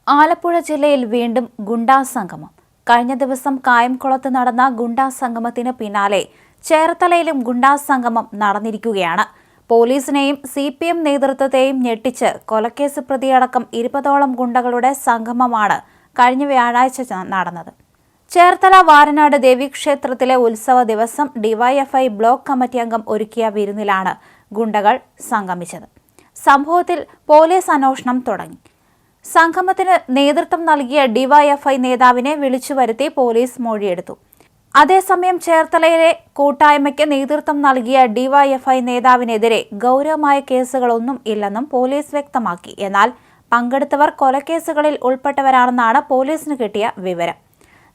ആലപ്പുഴ ജില്ലയിൽ വീണ്ടും ഗുണ്ടാ സംഗമം. കഴിഞ്ഞ ദിവസം കായംകുളത്ത് നടന്ന ഗുണ്ടാ സംഗമത്തിന് പിന്നാലെ ചേർത്തലയിലും ഗുണ്ടാ സംഗമം നടന്നിരിക്കുകയാണ്. പോലീസിനെയും CPM നേതൃത്വത്തെയും ഞെട്ടിച്ച് കൊലക്കേസ് പ്രതിയടക്കം 20ഓളം ഗുണ്ടകളുടെ സംഗമമാണ് കഴിഞ്ഞ വ്യാഴാഴ്ച നടന്നത്. ചേർത്തല വാരനാട് ദേവീക്ഷേത്രത്തിലെ ഉത്സവ ദിവസം DYFI ബ്ലോക്ക് കമ്മിറ്റി അംഗം ഒരുക്കിയ വിരുന്നിലാണ് ഗുണ്ടകൾ സംഗമിച്ചത്. സംഭവത്തിൽ പോലീസ് അന്വേഷണം തുടങ്ങി. സംഗമത്തിന് നേതൃത്വം നൽകിയ DYFI നേതാവിനെ വിളിച്ചുവരുത്തി പോലീസ് മൊഴിയെടുത്തു. അതേസമയം ചേർത്തലയിലെ കൂട്ടായ്മയ്ക്ക് നേതൃത്വം നൽകിയ DYFI നേതാവിനെതിരെ ഗൗരവമായ കേസുകളൊന്നും ഇല്ലെന്നും പോലീസ് വ്യക്തമാക്കി. എന്നാൽ പങ്കെടുത്തവർ കൊലക്കേസുകളിൽ ഉൾപ്പെട്ടവരാണെന്നാണ് പോലീസിന് കിട്ടിയ വിവരം.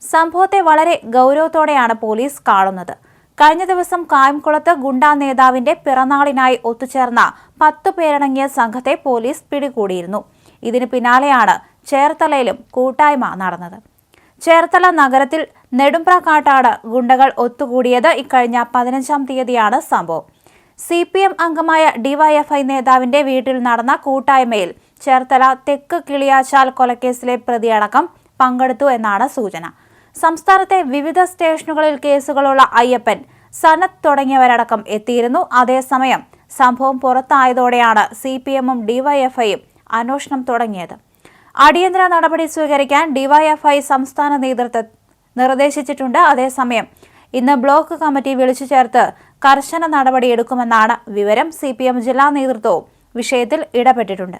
സംഭവത്തെ വളരെ ഗൗരവത്തോടെയാണ് പോലീസ് കാണുന്നത്. കഴിഞ്ഞ ദിവസം കായംകുളത്ത് ഗുണ്ടാ നേതാവിന്റെ പിറന്നാളിനായി ഒത്തുചേർന്ന 10 പേരടങ്ങിയ സംഘത്തെ പോലീസ് പിടികൂടിയിരുന്നു. ഇതിന് പിന്നാലെയാണ് ചേർത്തലയിലും കൂട്ടായ്മ നടന്നത്. ചേർത്തല നഗരത്തിൽ നെടുമ്പ്രക്കാട്ടാണ് ഗുണ്ടകൾ ഒത്തുകൂടിയത്. ഇക്കഴിഞ്ഞ 15-ാം തീയതിയാണ് സംഭവം. CPM അംഗമായ DYFI നേതാവിന്റെ വീട്ടിൽ നടന്ന കൂട്ടായ്മയിൽ ചേർത്തല തെക്ക് കിളിയാച്ചാൽ കൊലക്കേസിലെ പ്രതിയടക്കം പങ്കെടുത്തു എന്നാണ് സൂചന. സംസ്ഥാനത്തെ വിവിധ സ്റ്റേഷനുകളിൽ കേസുകളുള്ള അയ്യപ്പൻ, സനത്ത് തുടങ്ങിയവരടക്കം എത്തിയിരുന്നു. അതേസമയം സംഭവം പുറത്തായതോടെയാണ് CPM-ഉം DYFI-യും അന്വേഷണം തുടങ്ങിയത്. അടിയന്തര നടപടി സ്വീകരിക്കാൻ DYFI സംസ്ഥാന നേതൃത്വം നിർദ്ദേശിച്ചിട്ടുണ്ട്. അതേസമയം ഇന്ന് ബ്ലോക്ക് കമ്മിറ്റി വിളിച്ചു ചേർത്ത് കർശന നടപടിയെടുക്കുമെന്നാണ് വിവരം. CPM ജില്ലാ നേതൃത്വവും വിഷയത്തിൽ ഇടപെട്ടിട്ടുണ്ട്.